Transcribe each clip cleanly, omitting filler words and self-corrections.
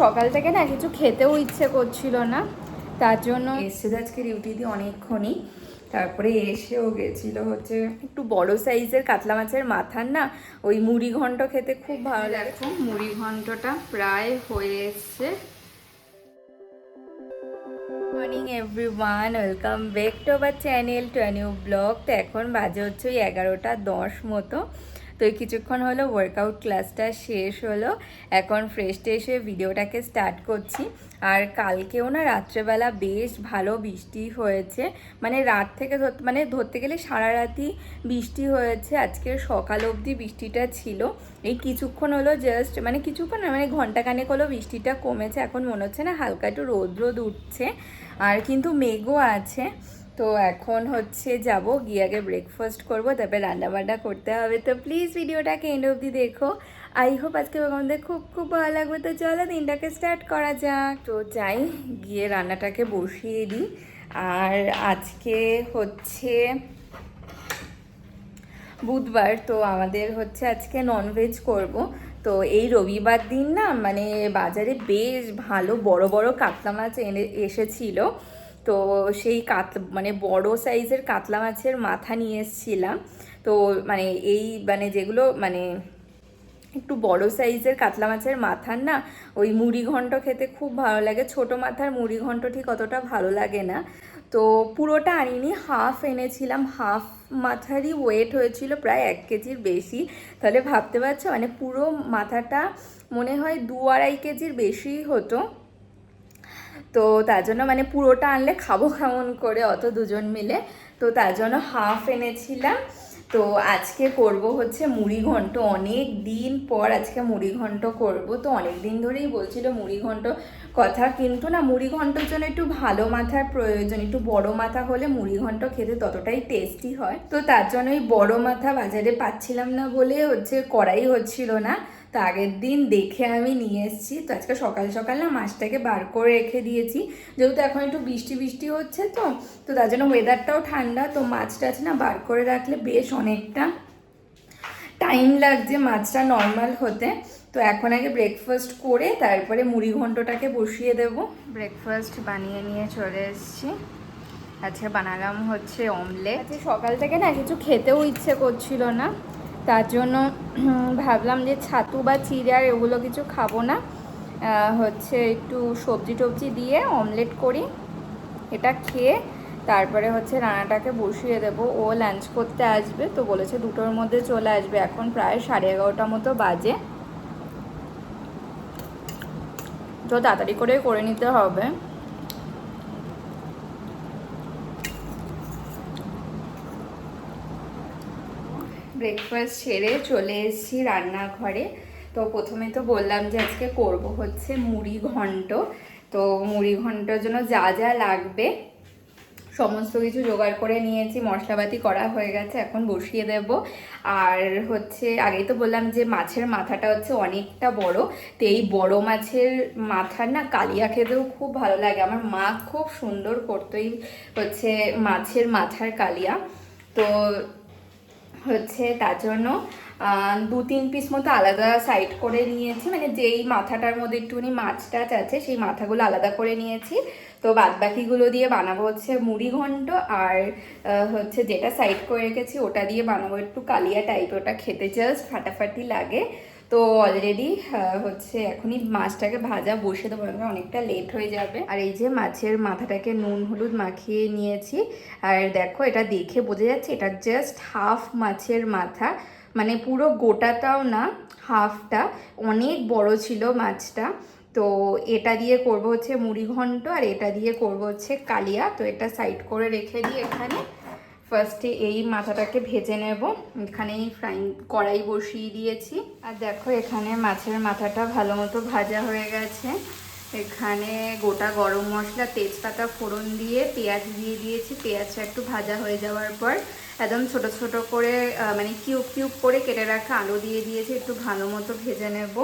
সকাল থেকে না কিছু খেতেও ইচ্ছে করছিল না, তার জন্য এসে আজকে ডিউটি দিয়ে অনেকক্ষণই। তারপরে এসেও গেছিল হচ্ছে একটু বড় সাইজের কাতলা মাছের মাথার না ওই মুড়ি ঘন্ট খেতে খুব ভালো লাগে। মুড়ি ঘন্টটা প্রায় হয়ে এসছে। Morning everyone, welcome back to our channel to a new blog. তো এখন বাজে হচ্ছে ওই 11:10 মতো। তো এই কিছুক্ষণ হলো ওয়ার্কআউট ক্লাসটা শেষ হলো, এখন ফ্রেশ এসে ভিডিওটাকে স্টার্ট করছি। আর কালকেও না রাত্রেবেলা বেশ ভালো বৃষ্টি হয়েছে, মানে রাত থেকে ধরতে গেলে সারা রাতই বৃষ্টি হয়েছে। আজকে সকাল অবধি বৃষ্টিটা ছিল, এই কিছুক্ষণ হলো জাস্ট কিছুক্ষণ মানে ঘন্টাখানেক হলো বৃষ্টিটা কমেছে। এখন মনে হচ্ছে না হালকা একটু রোদ রোদ উঠছে, আর কিন্তু মেঘও আছে। তো এখন হচ্ছে যাব গিয়ে আগে ব্রেকফাস্ট করবো, তারপরে রান্নাবান্না করতে হবে। তো প্লিজ ভিডিওটাকে এন্ড অবধি দেখো। আই হোপ আজকে আমাদের খুব খুব ভালো লাগবে। তো চলো দিনটাকে স্টার্ট করা যাক। তো যাই গিয়ে রান্নাটাকে বসিয়ে দিই। আর আজকে হচ্ছে বুধবার, তো আমাদের হচ্ছে আজকে ননভেজ করব। তো এই রবিবার দিন না বাজারে বেশ ভালো বড় বড় কাতলা মাছ এসেছিল। তো সেই বড় সাইজের কাতলা মাছের মাথা নিয়ে এসেছিলাম। তো এই যেগুলো একটু বড় সাইজের কাতলা মাছের মাথার না ওই মুড়ি ঘন্ট খেতে খুব ভালো লাগে। ছোট মাথার মুড়ি ঘন্ট ঠিক অতটা ভালো লাগে না। তো পুরোটা আনিনি, হাফ এনেছিলাম। হাফ মাথারই ওয়েট হয়েছিল প্রায় 1 কেজির বেশি। তাহলে ভাবতে পারছো পুরো মাথাটা মনে হয় 2-2.5 কেজির বেশি হতো। তো তার জন্য পুরোটা আনলে খাবো কেমন করে অত দুজন মিলে, তো তার জন্য হাফ এনেছিলাম। তো আজকে করব হচ্ছে মুড়ি ঘন্ট। অনেক দিন পর আজকে মুড়ি ঘন্ট করব। তো অনেক দিন ধরেই বলছিল মুড়ি ঘন্ট কথা, কিন্তু না মুড়ি ঘন্টর জন্য একটু ভালো মাথার প্রয়োজন। একটু বড় মাথা হলে মুড়ি ঘন্ট খেতে ততটাই টেস্টি হয়। তো তার জন্য ওই বড় মাথা বাজারে পাচ্ছিলাম না বলে হচ্ছে করাই হচ্ছিল না। তো আগের দিন দেখে আমি নিয়ে এসেছি। তো আজকে সকাল সকাল না মাছটাকে বার করে রেখে দিয়েছি, যেহেতু এখন একটু বৃষ্টি বৃষ্টি হচ্ছে। তো তো তার জন্য ওয়েদারটাও ঠান্ডা, তো মাছটা আছে না বার করে রাখলে বেশ অনেকটা টাইম লাগছে মাছটা নর্মাল হতে। তো এখন আগে ব্রেকফাস্ট করে তারপরে মুড়ি ঘন্টটাকে বসিয়ে দেব। ব্রেকফাস্ট বানিয়ে নিয়ে চলে এসেছি। আজকে বানালাম হচ্ছে অমলেট। আজকে সকাল থেকে না কিছু খেতেও ইচ্ছে করছিল না, তার জন্য ভাবলাম যে ছাতু বা চিড়া এগুলো কিছু খাবো না, হচ্ছে একটু সবজি টবজি দিয়ে অমলেট করি। এটা খেয়ে তারপরে হচ্ছে রান্নাটাকে বসিয়ে দেব। ও লাঞ্চ করতে আসবে, তো বলেছে 2টোর মধ্যে চলে আসবে। এখন প্রায় 11:30 মতো বাজে, তো তাড়াতাড়ি করে নিতে হবে। ব্রেকফাস্ট সেরে চলে এসেছি রান্নাঘরে। তো প্রথমে তো বললাম যে আজকে করব হচ্ছে মুড়ি ঘন্ট। তো মুড়ি ঘন্টর জন্য যা যা লাগবে সমস্ত কিছু জোগাড় করে নিয়েছি, মশলাপাতি করা হয়ে গেছে, এখন বসিয়ে দেব। আর হচ্ছে আগেই তো বললাম যে মাছের মাথাটা হচ্ছে অনেকটা বড়। তো এই বড় মাছের মাথার না কালিয়া খেতেও খুব ভালো লাগে। আমার মা খুব সুন্দর করতো এই হচ্ছে মাছের মাথার কালিয়া। তো হচ্ছে তার জন্য 2-3 পিস মতো আলাদা সাইড করে নিয়েছি, যেই মাথাটার মধ্যে একটুখানি মাছ টাছ আছে সেই মাথাগুলো আলাদা করে নিয়েছি। তো বাদবাকিগুলো দিয়ে বানাবো হচ্ছে মুড়ি ঘন্ট। আর হচ্ছে যেটা সাইড করে রেখেছি ওটা দিয়ে বানাবো একটু কালিয়া টাইপ, ওটা খেতে জাস্ট ফাটাফাটি লাগে। তো অলরেডি হচ্ছে এখনই মাছটাকে ভাজা বসে দেবো, অনেকটা লেট হয়ে যাবে। আর এই যে মাছের মাথাটাকে নুন হলুদ মাখিয়ে নিয়েছি। আর দেখো এটা দেখে বোঝা যাচ্ছে এটা জাস্ট হাফ মাছের মাথা, পুরো গোটাটাও না, হাফটা। অনেক বড় ছিল মাছটা। তো এটা দিয়ে করব হচ্ছে মুড়ি ঘন্ট, আর এটা দিয়ে করব হচ্ছে কালিয়া। তো এটা সাইড করে রেখে দিই এখানে। ফার্স্টে এই মাথাটাকে ভেজে নেব। এখানে কড়াই বসিয়ে দিয়েছি। আর দেখো এখানে মাছের মাথাটা ভালো মতো ভাজা হয়ে গেছে। এখানে গোটা গরম মশলা তেজপাতা ফোড়ন দিয়ে পেঁয়াজ দিয়ে দিয়েছি। পেঁয়াজটা একটু ভাজা হয়ে যাওয়ার পর একদম ছোট ছোট করে কিউব কিউব করে কেটে রাখা আলু দিয়ে দিয়েছি, একটু ভালো মতো ভেজে নেব।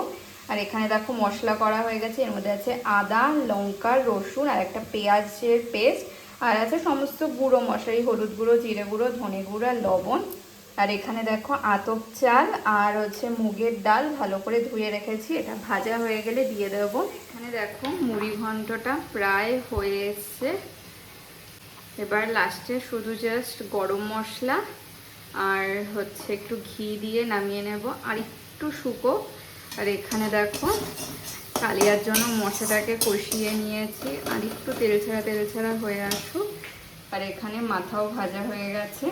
আর এখানে দেখো মশলা করা হয়ে গেছে, এর মধ্যে আছে আদা লঙ্কা রসুন আর একটা পেঁয়াজের পেস্ট, আর আছে সমস্ত গুঁড়ো মশলা, হলুদ গুঁড়ো জিরে গুঁড়ো ধনে গুঁড়ো আর লবণ। আর এখানে দেখো আতপ চাল আর হচ্ছে মুগের ডাল ভালো করে ধুয়ে রেখেছি, এটা ভাজা হয়ে গেলে দিয়ে দেবো। এখানে দেখো মুড়ি ঘন্টটা প্রায় হয়ে এসছে। এবার লাস্টে শুধু জাস্ট গরম মশলা আর হচ্ছে একটু ঘি দিয়ে নামিয়ে নেব, আর একটু শুকো। আর এখানে দেখো কালিয়ার জন্য মশলাটাকে কষিয়ে নিয়েছি, আর একটু তেল ছাড়া হয়ে আসুক। আর এখানে মাথাও ভাজা হয়ে গেছে,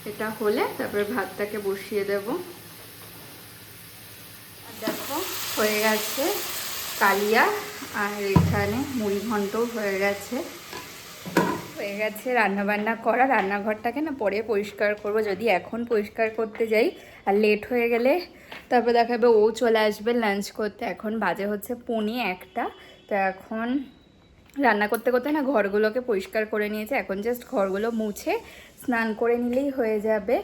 এটা হলে তারপরে ভাতটাকে বসিয়ে দেব। আর দেখো হয়ে গেছে কালিয়া, আর এখানে মুড়ি ঘন্টও হয়ে গেছে। রান্নাবান্না করা। রান্নাঘরটাকে না পরে পরিষ্কার করব, যদি এখন পরিষ্কার করতে যাই আর লেট হয়ে গেলে তারপর দেখাবে ও চলে আসবে লাঞ্চ করতে। এখন বাজে হচ্ছে 1:45। তো এখন রান্না করতে করতে না ঘরগুলোকে পরিষ্কার করে নিয়েছে, এখন জাস্ট ঘরগুলো মুছে স্নান করে নিলেই হয়ে যাবে।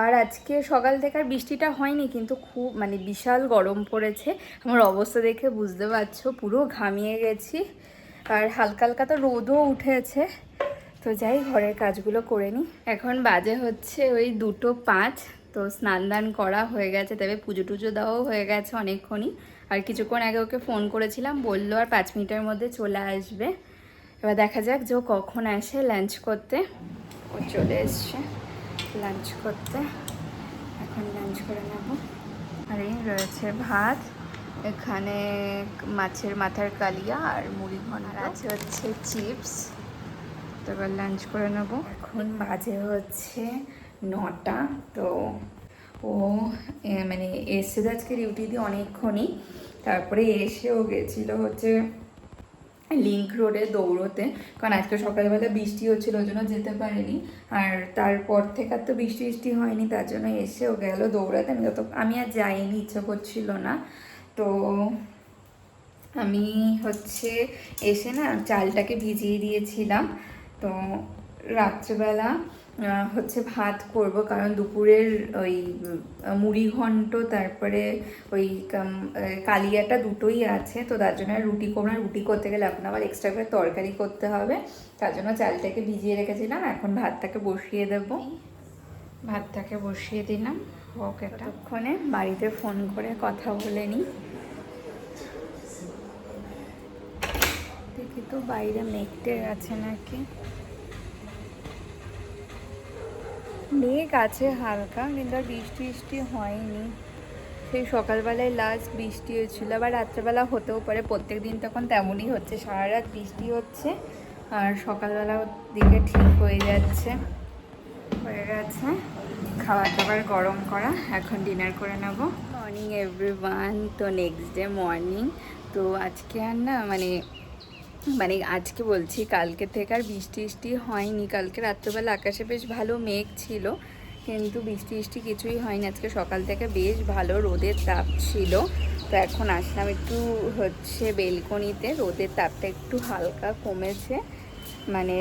আর আজকে সকাল থেকে আর বৃষ্টিটা হয়নি, কিন্তু খুব মানে বিশাল গরম পড়েছে। আমার অবস্থা দেখে বুঝতে পারছো, পুরো ঘামিয়ে গেছি। আর হালকা হালকা তো রোদও উঠেছে। তো যাই ঘরের কাজগুলো করে নিই। এখন বাজে হচ্ছে ওই 2:05। তো স্নান দান করা হয়ে গেছে, তবে পুজো টুজো দেওয়াও হয়ে গেছে অনেকক্ষণই। আর কিছুক্ষণ আগে ওকে ফোন করেছিলাম, বললো আর 5 মিনিটের মধ্যে চলে আসবে। এবার দেখা যাক যে ও কখন আসে লাঞ্চ করতে। ও চলে এসছে লাঞ্চ করতে, এখন লাঞ্চ করে নেব। আর এই রয়েছে ভাত, এখানে মাছের মাথার কালিয়া আর মুড়ি ঘন্ট আছে, হচ্ছে চিপস। তো এবার লাঞ্চ করে নেব। এখন বাজে হচ্ছে 9টা। তো ও মানে এসে আজকে ডিউটি দিয়ে অনেকক্ষণই, তারপরে এসেও গেছিলো হচ্ছে লিংক রোডে দৌড়োতে, কারণ আজকে সকালবেলা বৃষ্টি হচ্ছিলো ওই জন্য যেতে পারিনি। আর তারপর থেকে আর তো বৃষ্টি হয়নি, তার জন্য এসেও গেল দৌড়াতে। আমি আর যাইনি, ইচ্ছা করছিল না। তো আমি হচ্ছে এসে না চালটাকে ভিজিয়ে দিয়েছিলাম। তো রাত্রেবেলা হচ্ছে ভাত করব, কারণ দুপুরের ওই মুড়ি ঘন্ট তারপরে ওই কালিয়াটা দুটোই আছে। তো তার জন্য রুটি করবো না, রুটি করতে গেলে এখন আবার এক্সট্রা করে তরকারি করতে হবে। তার জন্য চালটাকে ভিজিয়ে রেখেছিলাম, এখন ভাতটাকে বসিয়ে দেব। ভাতটাকে বসিয়ে দিলাম, ওকে ততক্ষণে বাড়িতে ফোন করে কথা বলে নিই। দেখি তো বাইরে মেঘটে আছে নাকি। মেঘ আছে হালকা, কিন্তু আর বৃষ্টি হয়নি। সেই সকালবেলায় লাস্ট বৃষ্টি হয়েছিল, আবার রাত্রেবেলা হতেও পারে। প্রত্যেক দিন তখন তেমনই হচ্ছে, সারা রাত বৃষ্টি হচ্ছে আর সকালবেলার দিকে ঠিক হয়ে যাচ্ছে। হয়ে গেছে খাবার দাবার গরম করা, এখন ডিনার করে নেব। Morning everyone. তো নেক্সট ডে মর্নিং। তো আজকে আর না মানে আজকে বলছি, কালকে থেকে আর বৃষ্টি হয়নি। কালকে রাত্রেবেলা আকাশে বেশ ভালো মেঘ ছিল, কিন্তু বৃষ্টি কিছুই হয়নি। আজকে সকাল থেকে বেশ ভালো রোদের তাপ ছিল। তো এখন আসলাম একটু হচ্ছে বেলকনিতে, রোদের তাপটা একটু হালকা কমেছে মানে।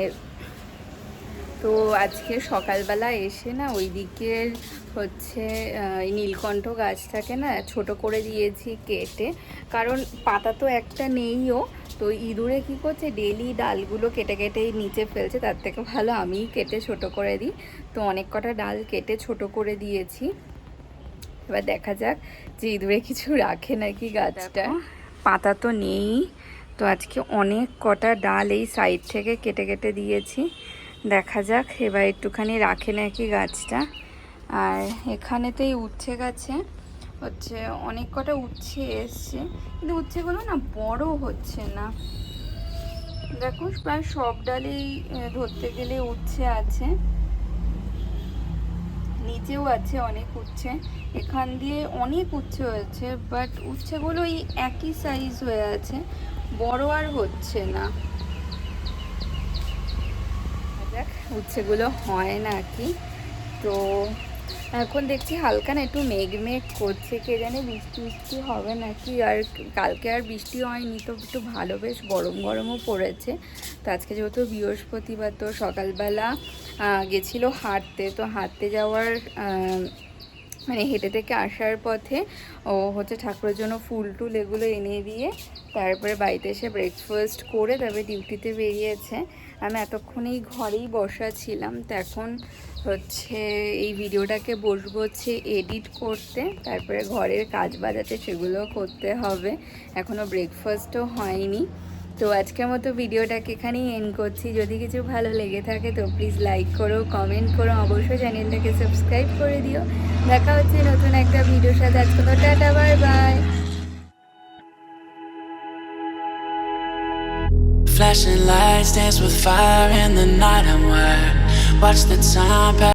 তো আজকে সকালবেলা এসে না ওই দিকের হচ্ছে নীলকণ্ঠ গাছটাকে না ছোট করে দিয়েছি কেটে, কারণ পাতা তো একটা নেইও। তো ইঁদুরে কী করছে, ডেলি ডালগুলো কেটে কেটেই নিচে ফেলছে, তার থেকে ভালো আমিই কেটে ছোট করে দিই। তো অনেক কটা ডাল কেটে ছোট করে দিয়েছি। এবার দেখা যাক যে ইঁদুরে কিছু রাখে নাকি গাছটা। পাতা তো নেই, তো আজকে অনেক কটা ডাল এই সাইড থেকে কেটে কেটে দিয়েছি। দেখা যাক এবার একটুখানি রাখে নাকি গাছটা। আর এখানে তো এই উচ্ছে গাছে হচ্ছে অনেক কটা উচ্ছে এসছে, কিন্তু উচ্ছেগুলো না বড় হচ্ছে না। দেখো প্রায় সব ডালেই ধরতে গেলে উচ্ছে আছে, নিচেও আছে অনেক উচ্ছে। এখান দিয়ে অনেক উচ্ছে হয়েছে, বাট উচ্ছেগুলো এই একই সাইজ হয়ে আছে, বড় আর হচ্ছে না। দেখ উচ্ছেগুলো হয় নাকি। তো এখন দেখছি হালকা না একটু মেঘ করছে, কে জানে বৃষ্টি হবে নাকি। আর কালকে আর বৃষ্টি হয়নি, তো একটু ভালো বেশ গরমও পড়েছে। তো আজকে যেহেতু বৃহস্পতিবার, তো সকালবেলা গেছিলো হাঁটতে। তো হাঁটতে যাওয়ার মানে হেঁটে থেকে আসার পথে ও হচ্ছে ঠাকুরের জন্য ফুল টুল এগুলো এনে দিয়ে তারপরে বাড়িতে এসে ব্রেকফাস্ট করে তারপরে ডিউটিতে বেরিয়েছে। আমি এতক্ষণেই ঘরেই বসা ছিলাম, তো এখন হচ্ছে এই ভিডিওটাকে বসবো হচ্ছে এডিট করতে, তারপরে ঘরের কাজ বাজ আছে সেগুলো করতে হবে, এখনও ব্রেকফাস্টও হয়নি। তো আজকের মতো ভিডিওটাকে এখানেই এন্ড করছি। যদি কিছু ভালো লেগে থাকে তো প্লিজ লাইক করো, কমেন্ট করো, অবশ্যই চ্যানেলটাকে সাবস্ক্রাইব করে দিও। দেখা হচ্ছে নতুন একটা ভিডিওর সাথে। আজকে তো tata, bye bye. Flashing lights dance with fire in the night. I'm wired. Watch the time pass.